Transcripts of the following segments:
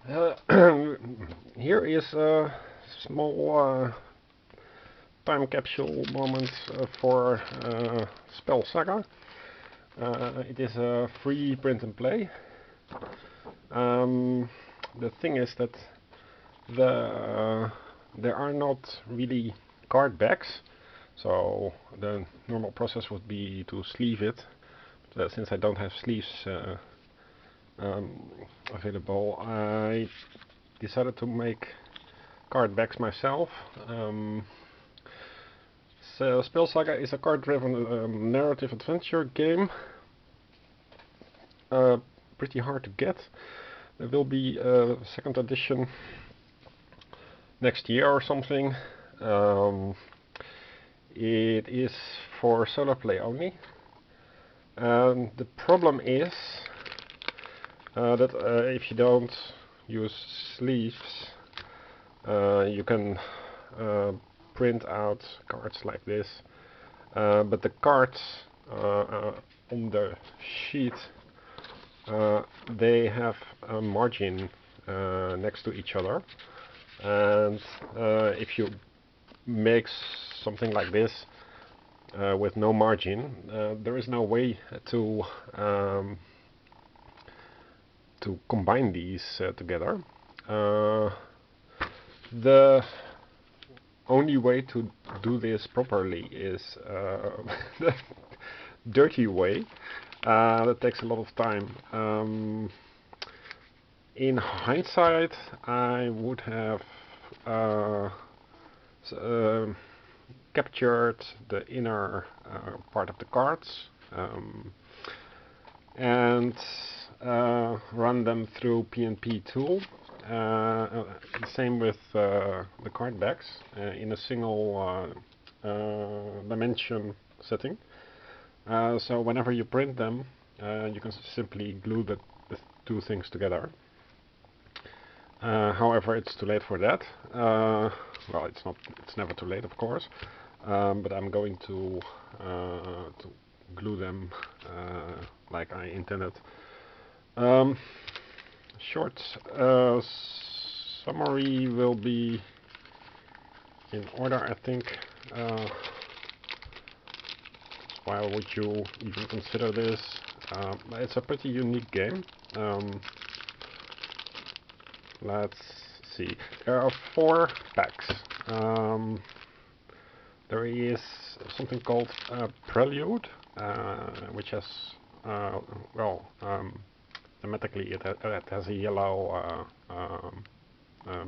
Here is a small time capsule moment for spell Saga. It is a free print and play. The thing is that there are not really card backs, so the normal process would be to sleeve it. But, since I don't have sleeves available, I decided to make card backs myself. So Spell Saga is a card-driven narrative adventure game. Pretty hard to get. There will be a second edition next year or something. It is for solo play only. The problem is that if you don't use sleeves, you can print out cards like this, but the cards on the sheet they have a margin next to each other, and if you make something like this with no margin, there is no way to combine these together. The only way to do this properly is the dirty way. That takes a lot of time. In hindsight, I would have captured the inner part of the cards and run them through PNP tool. Same with the card backs in a single dimension setting. So whenever you print them, you can simply glue the two things together. However, it's too late for that. Well, it's not. It's never too late, of course. But I'm going to glue them like I intended. Short summary will be in order, I think. Why would you even consider this? It's a pretty unique game. Let's see. There are 4 packs. There is something called Prelude, which has, well, thematically it has a yellow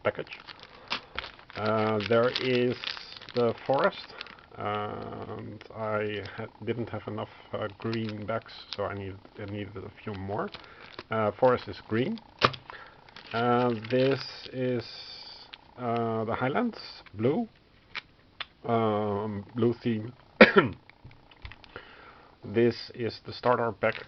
package. There is the Forest, and I didn't have enough green backs, so I needed a few more. Forest is green. This is the Highlands, blue. Blue theme. This is the starter pack,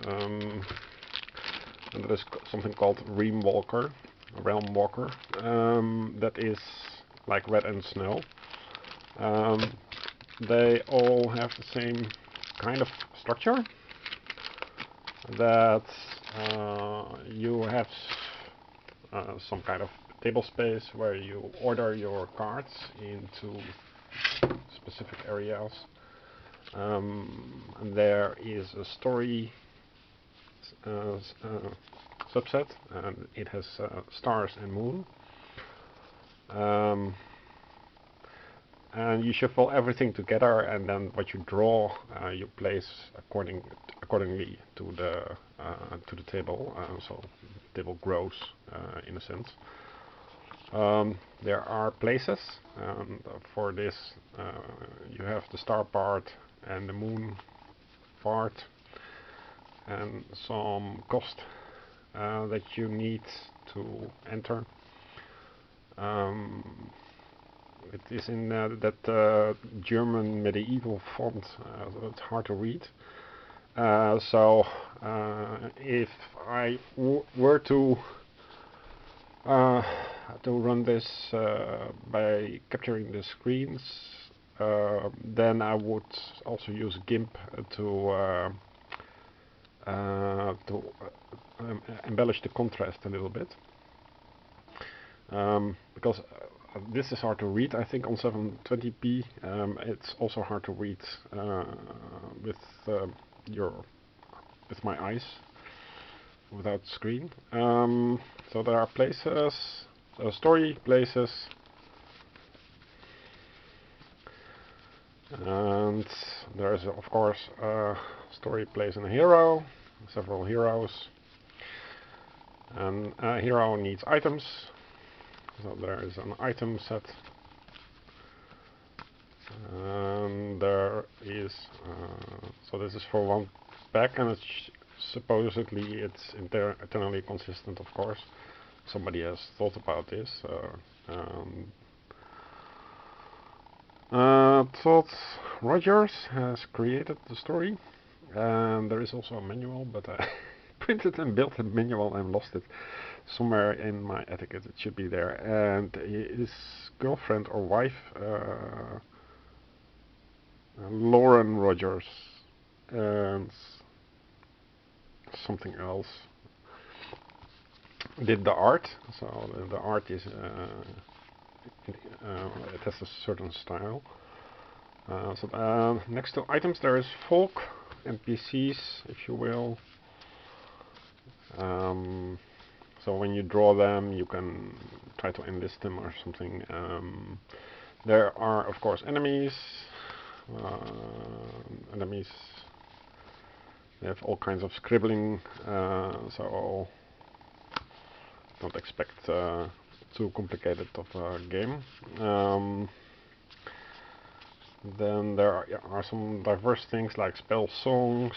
and there is something called Realm Walker, that is like Red and Snow. They all have the same kind of structure, that you have some kind of table space where you order your cards into specific areas. And there is a story subset, and it has stars and moon. And you shuffle everything together, and then what you draw, you place accordingly to the table. So the table grows in a sense. There are places, and for this you have the star part and the moon part, and some cost that you need to enter. It is in that German medieval font, so it's hard to read. So if I were to run this by capturing the screens, then I would also use GIMP to embellish the contrast a little bit. because this is hard to read. I think on 720p. It's also hard to read with your with my eyes without screen. So there are places, story places, and there is of course story plays in a hero, several heroes, and a hero needs items. So there is an item set, and there is so this is for one pack, and it's supposedly it's eternally consistent. Of course, somebody has thought about this. Todd Rogers has created the story, and there is also a manual, but I printed and built a manual and lost it somewhere in my attic. It should be there. And his girlfriend or wife, Lauren Rogers, and something else, did the art. So the art is it has a certain style. So next to items there is folk, NPCs, if you will. So when you draw them, you can try to enlist them or something. There are, of course, enemies. Enemies. They have all kinds of scribbling, so don't expect too complicated of a game. Then there are some diverse things like spell songs,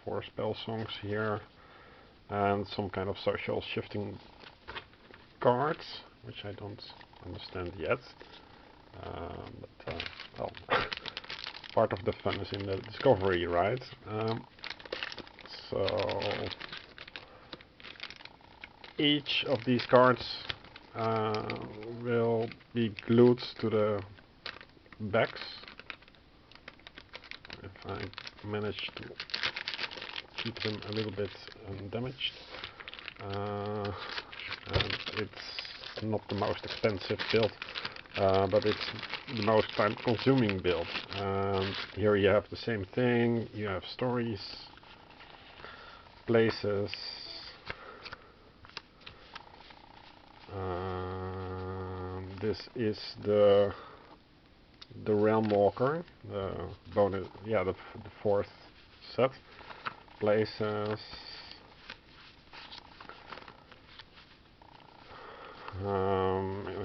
4 spell songs here, and some kind of social shifting cards, which I don't understand yet. But well, part of the fun is in the discovery, right? So each of these cards will be glued to the backs. If I manage to keep them a little bit undamaged. And it's not the most expensive build, but it's the most time-consuming build. Here you have the same thing. You have stories, places, this is the Realm Walker, the bonus, the 4th set. Places,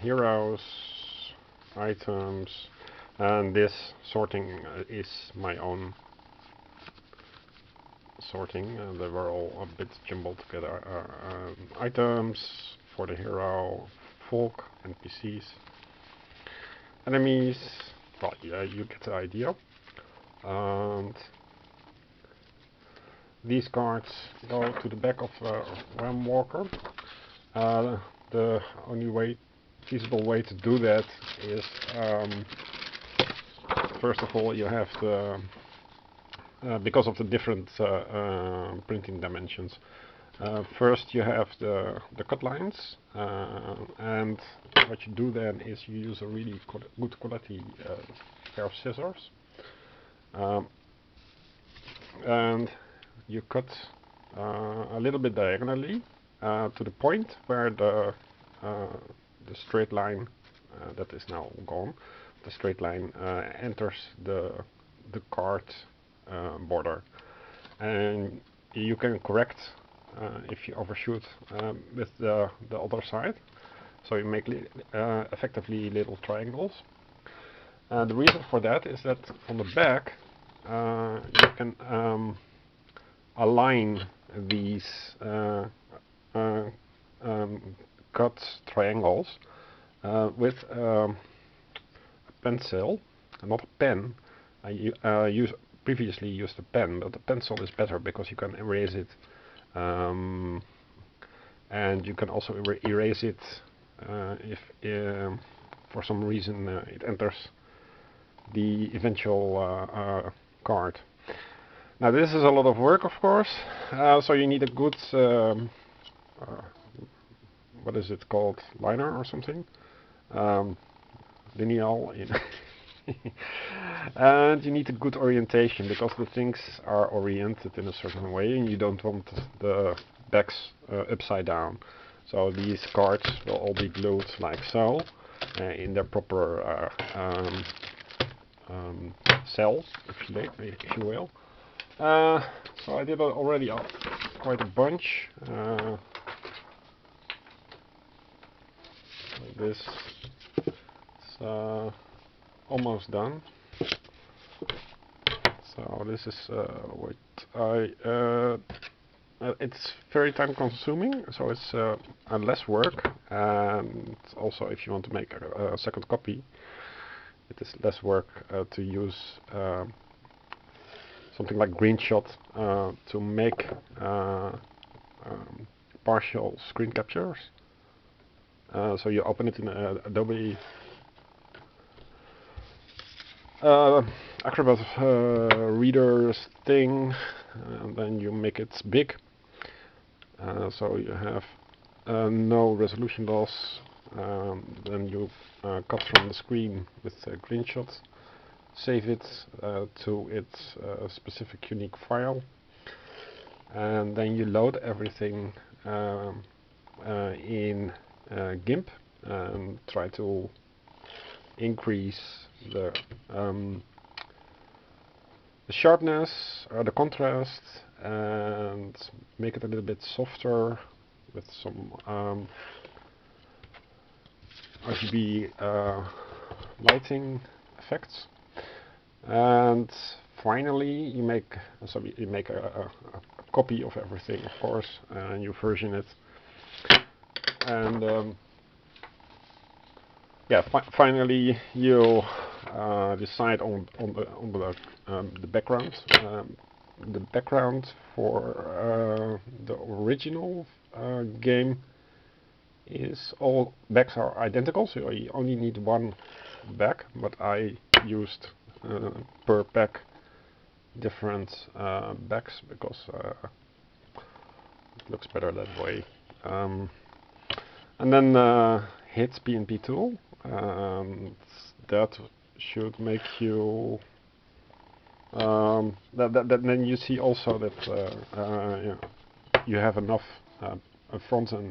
heroes, items, and this sorting is my own sorting. They were all a bit jumbled together. Items for the hero, folk, NPCs, enemies. Well, yeah, you get the idea. And these cards go to the back of Realm Walker. The only feasible way to do that is, first of all, you have the because of the different printing dimensions. First, you have the cut lines, and what you do then is you use a really good quality pair of scissors, and you cut a little bit diagonally to the point where the straight line that is now gone, the straight line enters the card border, and you can correct if you overshoot with the other side. So you make effectively little triangles. The reason for that is that on the back you can align these cut triangles with a pencil, not a pen. I previously used a pen, but the pencil is better because you can erase it, and you can also erase it if for some reason it enters the eventual card. Now this is a lot of work, of course, so you need a good what is it called, liner or something, lineal in and you need a good orientation because the things are oriented in a certain way and you don't want the backs upside down. So these cards will all be glued like so in their proper cell, if you will. So I did already quite a bunch. Like this. It's almost done. So this is what it's very time consuming, so it's less work, and also if you want to make a second copy, it is less work to use something like Greenshot to make partial screen captures. So you open it in Adobe Acrobat Reader's thing, and then you make it big. So you have no resolution loss. Then you cut from the screen with a Greenshot, save it to its specific unique file, and then you load everything in GIMP and try to increase the sharpness, the contrast, and make it a little bit softer with some RGB lighting effects. And finally, you make a copy of everything, of course, and you version it. And yeah, finally you decide on the background. The background for the original game is all backs are identical, so you only need one back, but I used per pack different backs because it looks better that way. And then hit PNP tool, and that should make you then you see also that you have enough front and